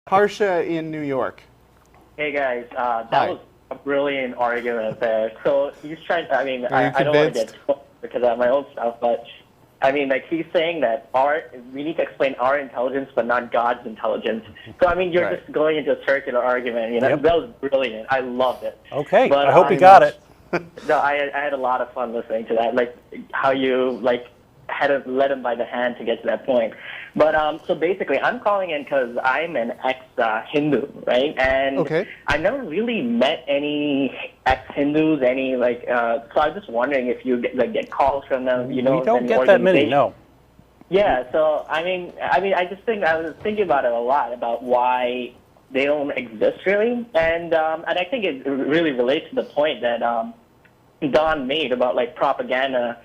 Harsha in New York. Hey guys, that Hi. was a brilliant argument there. So he's trying. I mean, Are you I don't want to convinced? get too because I have my own stuff, but I mean, like he's saying that we need to explain our intelligence, but not God's intelligence. So I mean, you're Right. just going into a circular argument. You know, Yep. that was brilliant. I loved it. Okay, But I hope you got it. No, I had a lot of fun listening to that. Like how you had to let him by the hand to get to that point. But so basically, I'm calling in because I'm an ex-Hindu, right? And Okay. I never really met any ex-Hindus, so I was just wondering if you get calls from them, you know. We don't any get that many, organization. no. Yeah, so I mean, I was thinking about it a lot about why they don't exist really, and I think it really relates to the point that Don made about like propaganda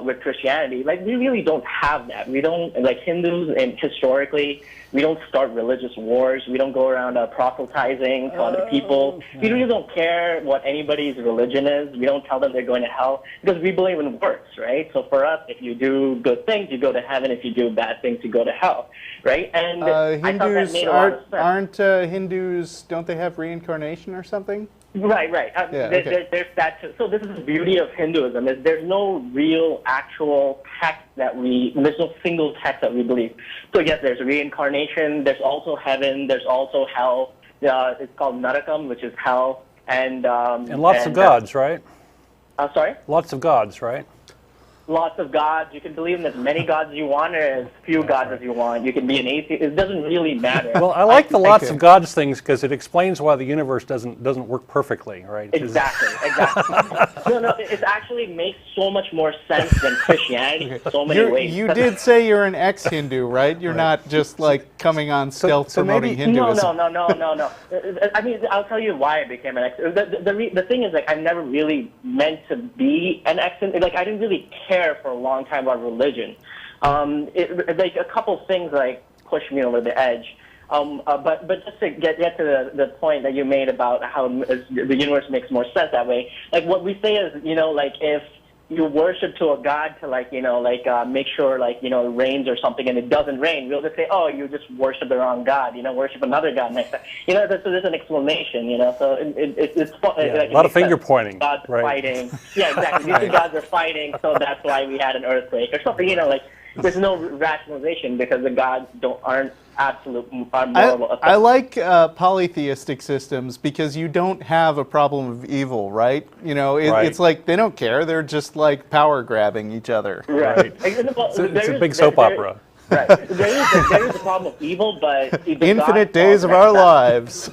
with Christianity. Like we really don't have that. We don't like Hindus, and historically we don't start religious wars. We don't go around proselytizing to other people. We really don't care what anybody's religion is. We don't tell them they're going to hell because we believe in works, right? So for us, if you do good things, you go to heaven. If you do bad things, you go to hell, right? And I thought that Hindus made a lot of sense. aren't Hindus? Don't they have reincarnation or something? Right. Okay. There's that too. So this is the beauty of Hinduism is there's no real actual text there's no single text that we believe. So yes, there's reincarnation. There's also heaven. There's also hell. It's called Narakam, which is hell, and lots of gods, right? Sorry. Lots of gods, right? Lots of gods. You can believe in as many gods as you want or as few gods as you want. You can be an atheist. It doesn't really matter. Well, I like the lots of gods things because it explains why the universe doesn't work perfectly, right? Exactly. No, it actually makes so much more sense than Christianity in so many ways. You did say you're an ex-Hindu, right? You're not just like coming on stealth promoting Hinduism. No. I mean, I'll tell you why I became an ex. The thing is, like, I never really meant to be an ex. Like, I didn't really care for a long time about religion. Like a couple things like pushed me over the edge. But just to get to the point that you made about how the universe makes more sense that way, like what we say is, you know, like if you worship to a god to make sure it rains or something and it doesn't rain, we'll just say, oh, you just worship the wrong god, worship another god next time. So there's an explanation, so it's a lot of finger pointing. Gods are fighting. Yeah, exactly. These two gods are fighting, so that's why we had an earthquake or something, there's no rationalization because the gods aren't absolute moral. I like polytheistic systems because you don't have a problem of evil, right? Right. It's like they don't care. They're just like power grabbing each other. Right. It's a big soap opera. Right. There is a problem of evil, but infinite days of our lives.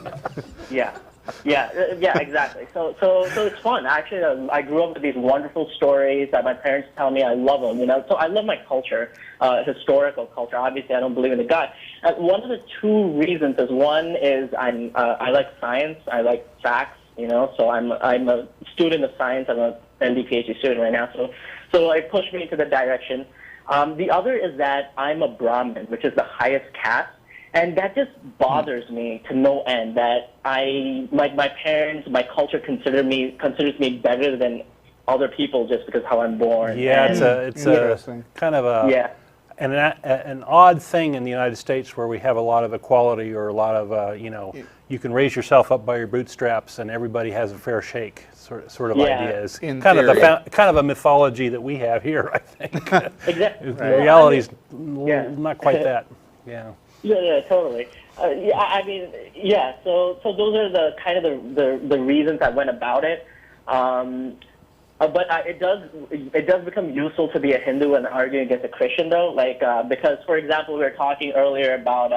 Yeah, exactly. So it's fun. Actually, I grew up with these wonderful stories that my parents tell me. I love them, So I love my culture, historical culture. Obviously, I don't believe in a God. One of the two reasons is one is I like science. I like facts, So I'm a student of science. I'm a MD PhD student right now. So it pushed me into the direction. The other is that I'm a Brahmin, which is the highest caste. And that just bothers me to no end. That my parents, my culture considers me better than other people just because how I'm born. Yeah, it's a kind of an odd thing in the United States where we have a lot of equality or a lot of you can raise yourself up by your bootstraps and everybody has a fair shake sort of idea. Is kind of a mythology that we have here, I think. Exactly. The reality's not quite that. Yeah. Yeah, totally. So those are the kind of the reasons I went about it. But it does become useful to be a Hindu and arguing against a Christian, though. Because, for example, we were talking earlier about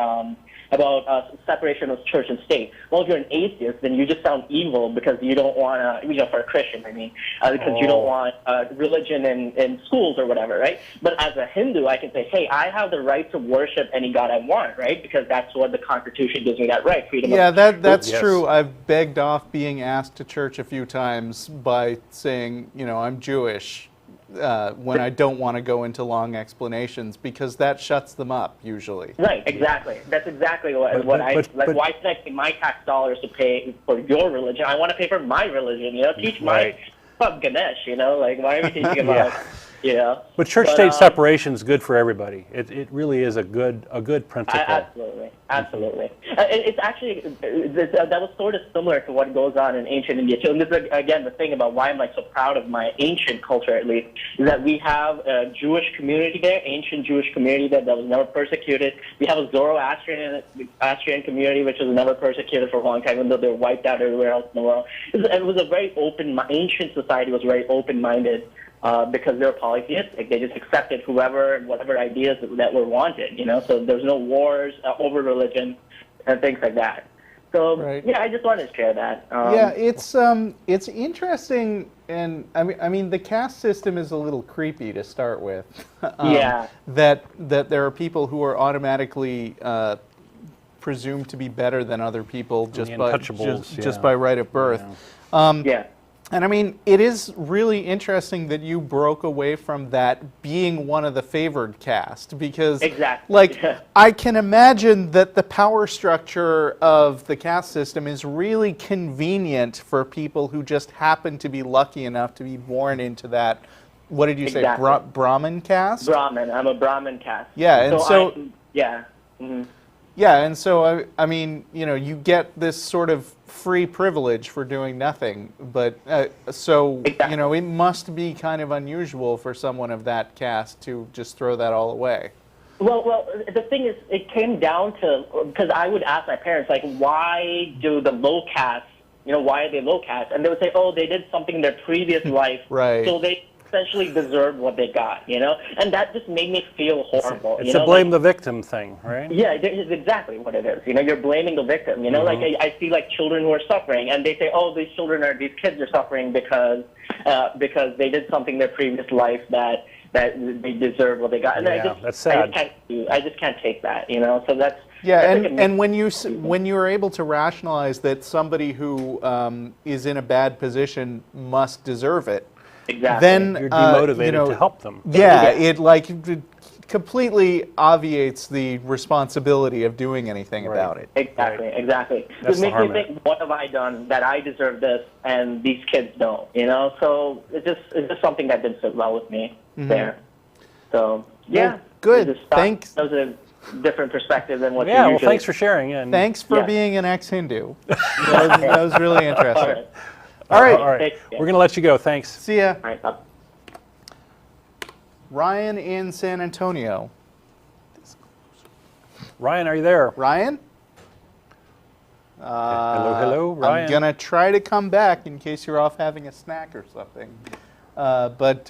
separation of church and state. Well, if you're an atheist, then you just sound evil because you don't want to, for a Christian, I mean, because you don't want religion in schools or whatever, right? But as a Hindu, I can say, hey, I have the right to worship any god I want, right? Because that's what the Constitution gives me that right, freedom. Yeah, that's true. I've begged off being asked to church a few times by saying, I'm Jewish. When I don't want to go into long explanations because that shuts them up usually. Right, exactly. That's exactly why should I pay my tax dollars to pay for your religion? I want to pay for my religion. Teach my Ganesh. Why are we teaching about Yeah. But church-state separation is good for everybody. It really is a good principle. Absolutely, absolutely. It's actually that was sort of similar to what goes on in ancient India too. And this is again the thing about why I'm like so proud of my ancient culture, at least, is that we have a Jewish community there, ancient Jewish community that was never persecuted. We have a Zoroastrian community which was never persecuted for a long time, even though they were wiped out everywhere else in the world. It was a very open. Ancient society was very open-minded. Because they're polytheistic, they just accepted whatever ideas that were wanted, so there's no wars over religion and things like that. So right. Yeah, I just wanted to share that. Yeah, it's interesting, and I mean the caste system is a little creepy to start with. Yeah. That there are people who are automatically presumed to be better than other people just by right of birth. Yeah. And I mean, it is really interesting that you broke away from that being one of the favored caste, because I can imagine that the power structure of the caste system is really convenient for people who just happen to be lucky enough to be born into that, what did you say, Brahmin caste? Brahmin. I'm a Brahmin caste. Yeah, and so yeah. Mm-hmm. Yeah, and so I mean, you get this sort of free privilege for doing nothing, but it must be kind of unusual for someone of that caste to just throw that all away. Well, the thing is, it came down to, because I would ask my parents, like, why do the low caste, why are they low caste? And they would say, oh, they did something in their previous life, right. So they essentially deserved what they got, and that just made me feel horrible. It's a blame the victim thing, right? Yeah, it's exactly what it is. You're blaming the victim. Mm-hmm. Like I see like children who are suffering, and they say, oh, these kids are suffering because they did something in their previous life that they deserve what they got. And that's sad. I just can't take that. So that's and when you are able to rationalize that somebody who is in a bad position must deserve it. Exactly. Then you're demotivated to help them. Yeah, it completely obviates the responsibility of doing anything about it. Exactly. That's it makes me think, what have I done that I deserve this and these kids don't? So it's just something that didn't sit well with me there. So yeah, good. Thanks. That was a different perspective than what. Yeah. Well, thanks for sharing. And thanks for being an ex-Hindu. That was really interesting. All right. We're going to let you go. Thanks. See ya. All right. Ryan in San Antonio. Ryan, are you there? Ryan? Hello, Ryan. I'm going to try to come back in case you're off having a snack or something. But